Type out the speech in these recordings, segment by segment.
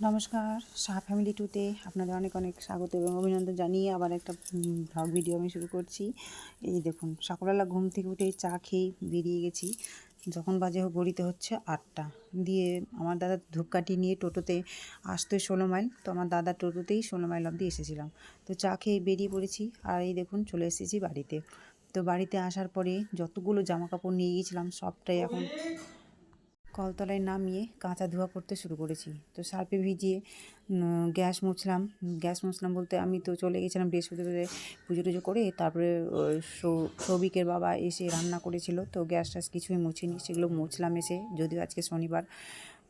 নমস্কার, শাহ ফ্যামিলি টুতে আপনাদের অনেক অনেক স্বাগত এবং অভিনন্দন জানিয়ে আবার একটা ব্লগ ভিডিও আমি শুরু করছি। এই দেখুন, সকালবেলা ঘুম থেকে উঠে চা খেয়ে বেরিয়ে গেছি। যখন বাজে ঘড়িতে হচ্ছে 8টা। দিয়ে আমার দাদা ধূপকাঠি নিয়ে টোটোতে আসতে 16 মাইল, তো আমার দাদা টোটোতেই 16 মাইল অবধি এসেছিলাম। তো চা খেয়ে বেরিয়ে পড়েছি আর এই দেখুন চলে এসেছি বাড়িতে। তো বাড়িতে আসার পরে যতগুলো জামা কাপড় নিয়ে গিয়েছিলাম সবটাই এখন কলতলায় নামিয়ে কাঁচা ধোয়া করতে শুরু করেছি। তো সার্ফে ভিজিয়ে গ্যাস মুছলাম বলতে আমি তো চলে গেছিলাম বৃহস্পতিবারে পুজো টুজো করে, তারপরে সৌভিকের বাবা এসে রান্না করেছিল, তো গ্যাস ট্যাস কিছুই মুছিনি, সেগুলো মুছলাম এসে, যদিও আজকে শনিবার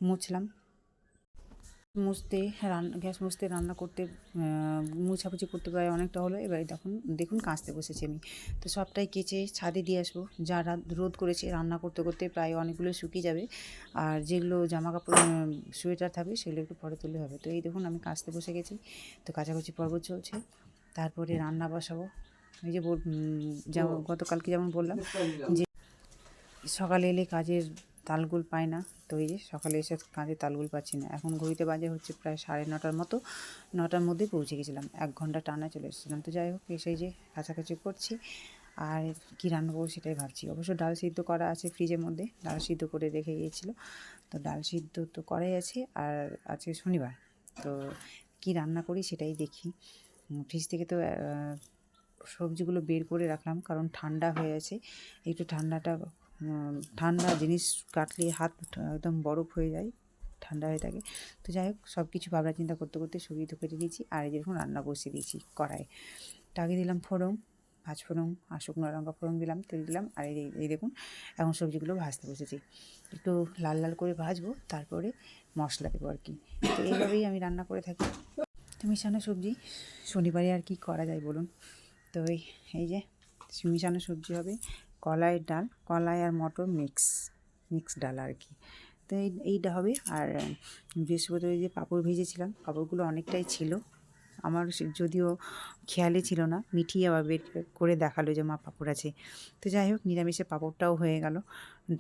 মুছলাম। গ্যাস মুছতে রান্না করতে মুছামুছি করতে প্রায় অনেকটা হলো। এবারে দেখুন কাচতে বসেছি আমি। তো সবটাই কেচে ছাদে দিয়ে আসবো। যা রোদ করেছে রান্না করতে করতে প্রায় অনেকগুলো শুকিয়ে যাবে, আর যেগুলো জামা কাপড় সোয়েটার থাকবে সেগুলো একটু পরে তুললে হবে। তো এই দেখুন আমি কাচতে বসে গেছি। তো কাচাকুচি পর্ব চলছে, তারপরে রান্না বসাবো। এই যে যেমন গতকালকে যেমন বললাম যে সকালে এলে কাজের তালগোল পায় না, তো এই যে সকালে এসে কাজের তালগোল পাচ্ছি না। এখন ঘড়িতে বাজে হচ্ছে প্রায় 9:30 মতো। 9টার মধ্যে পৌঁছে গেছিলাম, 1 ঘন্টা টানা চলে এসেছিলাম। তো যাই হোক, এসে যে কাছাকাছি করছি আর কী রান্না করবো সেটাই ভাবছি। অবশ্য ডাল সিদ্ধ করা আছে ফ্রিজের মধ্যে, ডাল সিদ্ধ করে রেখে গিয়েছিলো, তো ডাল সিদ্ধ তো করাই আছে। আর আজকে শনিবার, তো কী রান্না করি সেটাই দেখি। ফ্রিজ থেকে তো সবজিগুলো বের করে রাখলাম, কারণ ঠান্ডা হয়ে আছে। একটু ঠান্ডা জিনিস কাটলে হাত একদম বরফ হয়ে যায়, ঠান্ডা হয়ে থাকে। তো যাই হোক, সব কিছু ভাবনা চিন্তা করতে করতে সবজি তো কেটে দিয়েছি, আর এই দেখুন রান্না বসিয়ে দিয়েছি কড়াই। টাকে দিলাম ফোড়ন, 5 ফোড়ন আর শুকনো লঙ্কা ফোড়ন দিলাম, তেল দিলাম, আর এই দেখুন এখন সবজিগুলো ভাজতে বসেছি। একটু লাল লাল করে ভাজবো, তারপরে মশলা দেবো আর কি। তো এইভাবেই আমি রান্না করে থাকি। তো মিশানো সবজি, শনিবারে আর কি করা যায় বলুন। তো এই যে মিশানো সবজি হবে, কলাই আর মটর মিক্স ডাল আর কি। তো এইটা হবে। আর বৃহস্পতিবার যে পাঁপড় ভেজেছিলাম, পাঁপড়গুলো অনেকটাই ছিল, আমার যদিও খেয়ালই ছিল না। মিঠি আবার বের করে দেখালো যে মা পাঁপড় আছে। তো যাই হোক, নিরামিষে পাঁপড়টাও হয়ে গেল,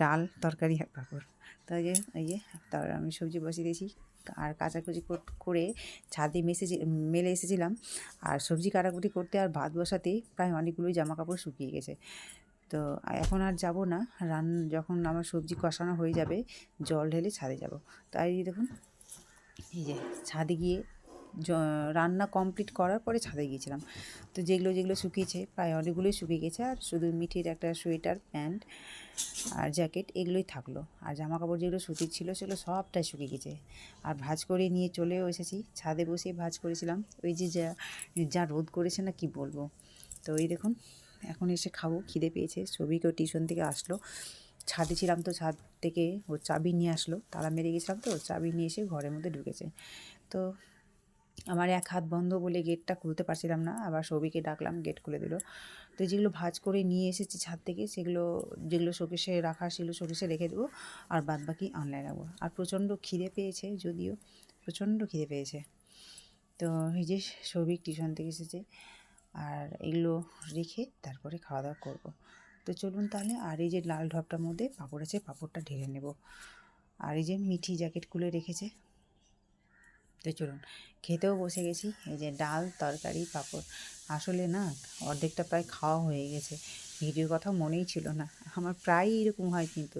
ডাল তরকারি আর পাঁপড়। তো এই যে তার আমি সবজি বসিয়ে দিয়েছি, আর কাচাকুচি করে ছাদে মেলে এসেছিলাম। আর সবজি কাটাকুটি করতে আর ভাত বসাতে প্রায় অনেকগুলোই জামা কাপড় শুকিয়ে গেছে। তো এখন আর যাব না, যখন আমার সবজি কষানো হয়ে যাবে জল ঢেলে ছাদে যাব। তাই দেখুন এই যে ছাদে গিয়ে রান্না কমপ্লিট করার পরে ছাদে গিয়েছিলাম। তো যেগুলো শুকিয়েছে প্রায় অনেকগুলোই শুকিয়ে গেছে, আর শুধু মিঠির একটা সোয়েটার, প্যান্ট আর জ্যাকেট এগুলোই থাকলো। আর জামা কাপড় যেগুলো সুতির ছিল সেগুলো সবটাই শুকিয়ে গেছে। আর ভাঁজ করে নিয়ে চলেও এসেছি, ছাদে বসে ভাঁজ করেছিলাম। ওই যে যা রোদ করেছে না কি বলবো। তো এই দেখুন এখন এসে খাবো, খিদে পেয়েছে। ছবিকেও টিউশন থেকে আসলো, ছাদে ছিলাম তো ছাদ থেকে ও চাবি নিয়ে আসলো, তালা মেরে গেছিলাম তো চাবি নিয়ে এসে ঘরের মধ্যে ঢুকেছে। তো আমার এক হাত বন্ধ বলে গেটটা খুলতে পারছিলাম না, আবার সবিকে ডাকলাম, গেট খুলে দিল। তো যেগুলো ভাঁজ করে নিয়ে এসেছি ছাদ থেকে, যেগুলো শোকেসে রাখা সেগুলো শোকেসে রেখে দেবো, আর বাদবাকি অনলাইন রাখবো। আর প্রচণ্ড খিদে পেয়েছে, যদিও প্রচণ্ড খিদে পেয়েছে। তো এই যে সৌভিক টিউশন থেকে এসেছে, আর এগুলো রেখে তারপরে খাওয়া দাওয়া করবো। তো চলুন তাহলে। আর এই যে লাল ঢপটার মধ্যে পাঁপড় আছে, পাঁপড়টা ঢেলে নেব। আর এই যে মিঠি জ্যাকেট খুলে রেখেছে। তো চলুন, খেতেও বসে গেছি। এই যে ডাল, তরকারি, পাঁপড়। আসলে না অর্ধেকটা প্রায় খাওয়া হয়ে গেছে, ভিডিওর কথা মনেই ছিল না। আমার প্রায়ই এরকম হয়, কিন্তু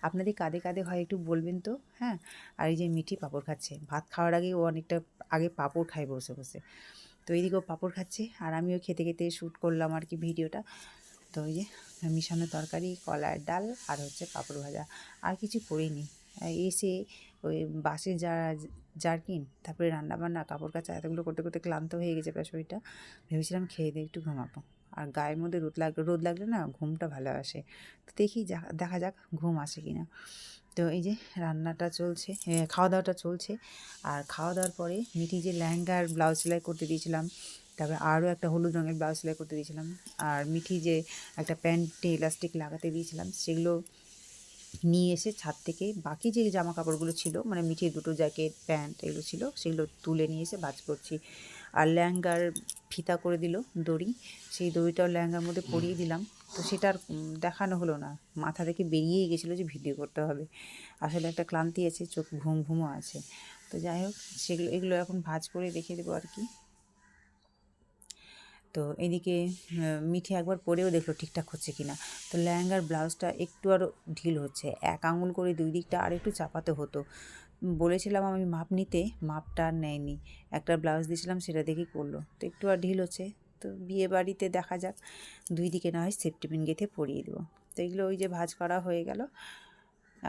আপনাদের কাঁধে কাঁধে হয় একটু বলবেন তো। হ্যাঁ, আর এই যে মিঠি পাঁপড় খাচ্ছে, ভাত খাওয়ার আগে ও অনেকটা আগে পাঁপড় খায় বসে বসে। তো এইদিকেও পাঁপড় খাচ্ছে, আর আমিও খেতে খেতে শ্যুট করলাম আর কি ভিডিওটা। তো ওই যে মিশানো তরকারি, কলার ডাল, আর হচ্ছে পাঁপড় ভাজা, আর কিছু করিনি। এসে ওই বাসে জার্কিন, তারপরে রান্নাবান্না, কাপড় কাচা, এতগুলো করতে করতে ক্লান্ত হয়ে গেছে প্রায় শরীরটা। ভেবেছিলাম খেয়ে দিয়ে একটু ঘুমাবো, আর গায়ের মধ্যে রোদ লাগলে না ঘুমটা ভালো আসে। তো দেখি দেখা যাক ঘুম আসে কি না। তো এই যে রান্নাটা চলছে, খাওয়া দাওয়াটা চলছে। আর খাওয়া দাওয়ার পরে মিঠি যে লেহেঙ্গার ব্লাউজ সেলাই করতে দিয়েছিলাম, তারপরে আরও একটা হলুদ রঙের ব্লাউজ সেলাই করতে দিয়েছিলাম, আর মিঠি যে একটা প্যান্টে ইলাস্টিক লাগাতে দিয়েছিলাম, সেগুলো নিয়ে এসে ছাদ থেকে বাকি যে জামা কাপড়গুলো ছিল, মানে মিঠির দুটো জ্যাকেট, প্যান্ট এগুলো ছিল, সেগুলো তুলে নিয়ে এসে ভাঁজ করছি। আর লেহেঙ্গার ফিতা করে দিল দড়ি, সেই দড়িটাও লেহেঙ্গার মধ্যে পরিয়ে দিলাম। তো সেটা আর দেখানো হলো না, মাথা থেকে বেরিয়েই গেছিলো যে ভিডিও করতে হবে। আসলে একটা ক্লান্তি আছে, চোখ ঘুমও আছে। তো তো যাই হোক, এগুলো এখন ভাজ করে রেখে দেবো আর কি। তো এদিকে মিঠি একবার পরেও দেখলো ঠিকঠাক হচ্ছে কি না। তো লেহেঙ্গার ব্লাউজটা একটু আরও ঢিল হচ্ছে, এক আঙুল করে দুই দিকটা আর একটু চাপাতে হতো। বলেছিলাম আমি মাপ নিতে, মাপটা আর নেয়নি। একটা ব্লাউজ দিয়েছিলাম সেটা দেখেই করলো, তো একটু আর ঢিল হচ্ছে। তো বিয়ে বাড়িতে দেখা যাক, দুই দিকে না হয় সেফটি পিন গেঁথে পরিয়ে দেবো। তো এগুলো ওই যে ভাঁজ করা হয়ে গেল,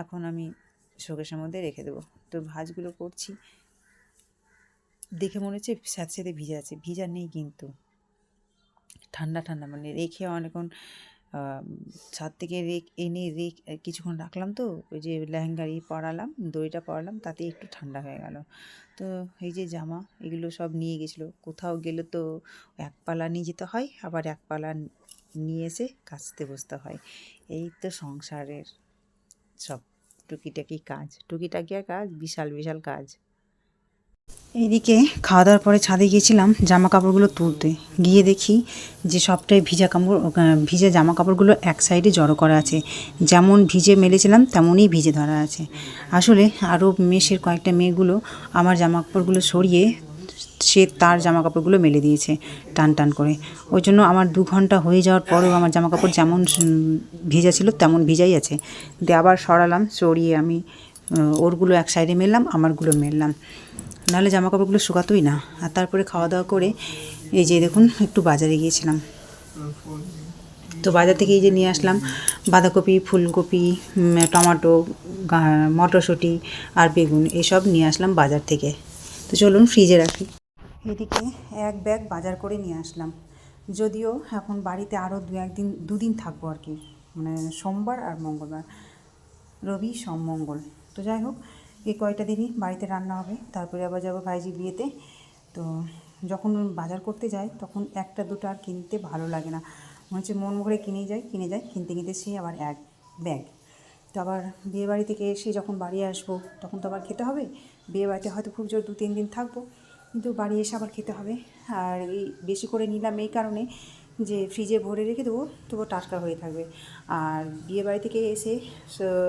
এখন আমি শোকেসের মধ্যে রেখে দেবো। তো ভাঁজগুলো করছি, দেখে মনে হচ্ছে স্যাঁতস্যাঁতে ভিজা আছে, ভিজা নেই কিন্তু ঠান্ডা ঠান্ডা, মানে রেখে অনেকক্ষণ ছাদ থেকে এনে কিছুক্ষণ রাখলাম, তো ওই যে লেহেঙ্গারি পরালাম, দড়িটা পরালাম, তাতে একটু ঠান্ডা হয়ে গেল। তো এই যে জামা এগুলো সব নিয়ে গেছিলো, কোথাও গেলে তো এক পালা নিয়ে যেতে হয়, আবার এক পালা নিয়ে এসে কাচতে বসতে হয়। এই তো সংসারের সব টুকিটাকি কাজ, টুকিটাকি আর কাজ, বিশাল বিশাল কাজ। এইদিকে খাওয়া দাওয়ার পরে ছাদে গিয়েছিলাম জামা কাপড়গুলো তুলতে, গিয়ে দেখি যে সবটাই ভিজে জামা কাপড়গুলো এক সাইডে জড়ো করা আছে, যেমন ভিজে মেলেছিলাম তেমনই ভিজে ধরা আছে। আসলে আরও মেশের কয়েকটা মেয়েগুলো আমার জামা কাপড়গুলো সরিয়ে সে তার জামা কাপড়গুলো মেলে দিয়েছে টান টান করে। ওই জন্য আমার 2 ঘন্টা হয়ে যাওয়ার পরেও আমার জামা কাপড় যেমন ভিজা ছিল তেমন ভিজাই আছে। দিয়ে আবার সরালাম, সরিয়ে আমি ওরগুলো এক সাইডে মেললাম, আমারগুলো মেললাম, নাহলে জামা কাপড়গুলো শুকাতোই না। আর তারপরে খাওয়া দাওয়া করে এই যে দেখুন একটু বাজারে গিয়েছিলাম, তো বাজার থেকে এই যে নিয়ে আসলাম বাঁধাকপি, ফুলকপি, টমেটো, মটরশুঁটি আর বেগুন, এসব নিয়ে আসলাম বাজার থেকে। তো চলুন ফ্রিজে রাখি। এদিকে এক ব্যাগ বাজার করে নিয়ে আসলাম, যদিও এখন বাড়িতে আরও দুদিন থাকবো আর কি, মানে সোমবার আর মঙ্গলবার, রবি সোম মঙ্গল। তো যাই হোক, এই কয়টা দিনই বাড়িতে রান্না হবে, তারপরে আবার যাবো ভাইজি বিয়েতে। তো যখন বাজার করতে যাই তখন একটা দুটো আর কিনতে ভালো লাগে না, মনে হচ্ছে মন ভরে কিনে যাই কিনতে কিনতে সেই আবার এক ব্যাগ। তো আবার বিয়েবাড়ি থেকে এসে যখন বাড়ি আসবো তখন তো আবার খেতে হবে। বিয়েবাড়িতে হয়তো খুব জোর 2-3 দিন থাকবো, কিন্তু বাড়ি এসে আবার খেতে হবে। আর এই বেশি করে নিলাম এই কারণে যে ফ্রিজে ভরে রেখে দেবো, তবু টাটকা হয়ে থাকবে। আর বিয়েবাড়ি থেকে এসে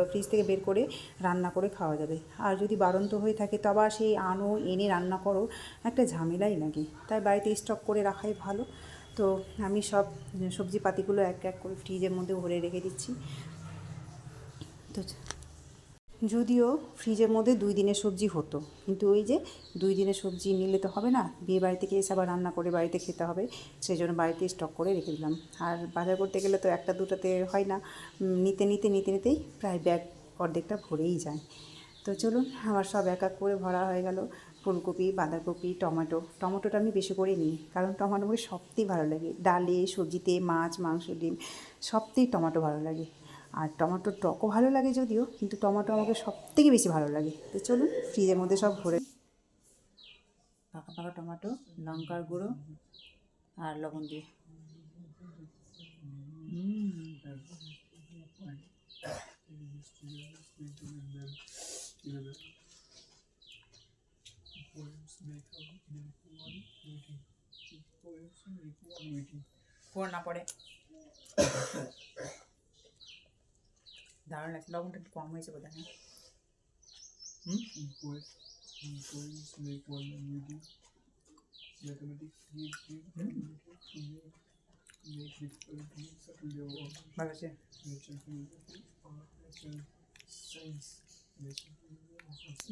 ফ্রিজ থেকে বের করে রান্না করে খাওয়া যাবে। আর যদি বাড়ন্ত হয়ে থাকে তো আবার সেই এনে রান্না করো, একটা ঝামেলাই লাগে। তাই বাড়িতে স্টক করে রাখাই ভালো। তো আমি সব সবজিপাতিগুলো এক এক করে ফ্রিজের মধ্যে ভরে রেখে দিচ্ছি। তো যদিও ফ্রিজের মধ্যে 2 দিনের সবজি হতো, কিন্তু ওই যে 2 দিনের সবজি নিলে তো হবে না, বিয়ে বাড়ি থেকে এসে আবার রান্না করে বাড়িতে খেতে হবে, সেই জন্য বাড়িতে স্টক করে রেখে দিলাম। আর বাজার করতে গেলে তো একটা দুটাতে হয় না, নিতেই প্রায় ব্যাগ অর্ধেকটা ভরেই যায়। তো চলুন, আমার সব এক এক করে ভরা হয়ে গেল। ফুলকপি, বাঁধাকপি, টমেটোটা আমি বেশি করে নিই, কারণ টমেটো আমাকে সবথেকেই ভালো লাগে, ডালে, সবজিতে, মাছ, মাংস, ডিম সবথেকেই টমেটো ভালো লাগে। আর টমেটোর টকও ভালো লাগে যদিও, কিন্তু টমেটো আমাকে সবথেকে বেশি ভালো লাগে। তো চলুন ফ্রিজের মধ্যে সব ভরে, পাকা পাকা টমেটো, লঙ্কার গুঁড়ো আর লবণ দিয়ে পড়ে না পড়ে দারুণ লাগছে। লবণটা একটু কম হয়েছে বোধ হয়। ভালো আছে।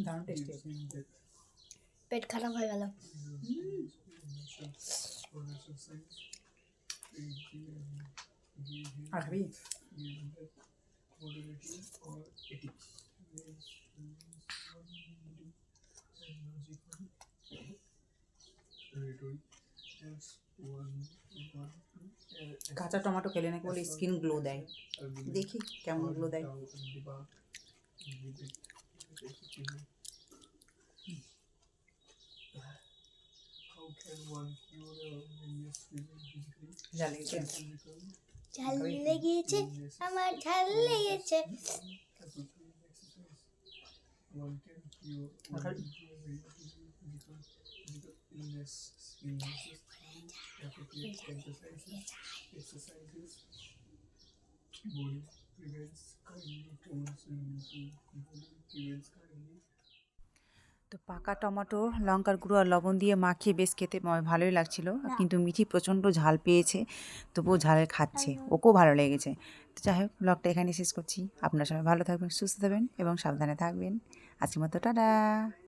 দারুণ টেস্টি আছে। পেট খারাপ হয়ে গেল। আর খাবি? কাঁচা টমেটো খেলে নাকি বলে স্কিন গ্লো দেয়, দেখি কেমন গ্লো দেয়। ঝাল লেগেছে, আমার ঝাল লেগেছে। তো পাকা টমেটো লঙ্কার গুঁড়ো আর লবণ দিয়ে মাখিয়ে বেশ খেতে ভালোই লাগছিল, কিন্তু মিঠি প্রচণ্ড ঝাল পেয়েছে, তবুও ঝাল খাচ্ছে, ওকেও ভালো লেগেছে। তো যাই হোক, ব্লগটা এখানে শেষ করছি। আপনারা সবাই ভালো থাকবেন, সুস্থ থাকবেন এবং সাবধানে থাকবেন। আজকের মতো টাটা।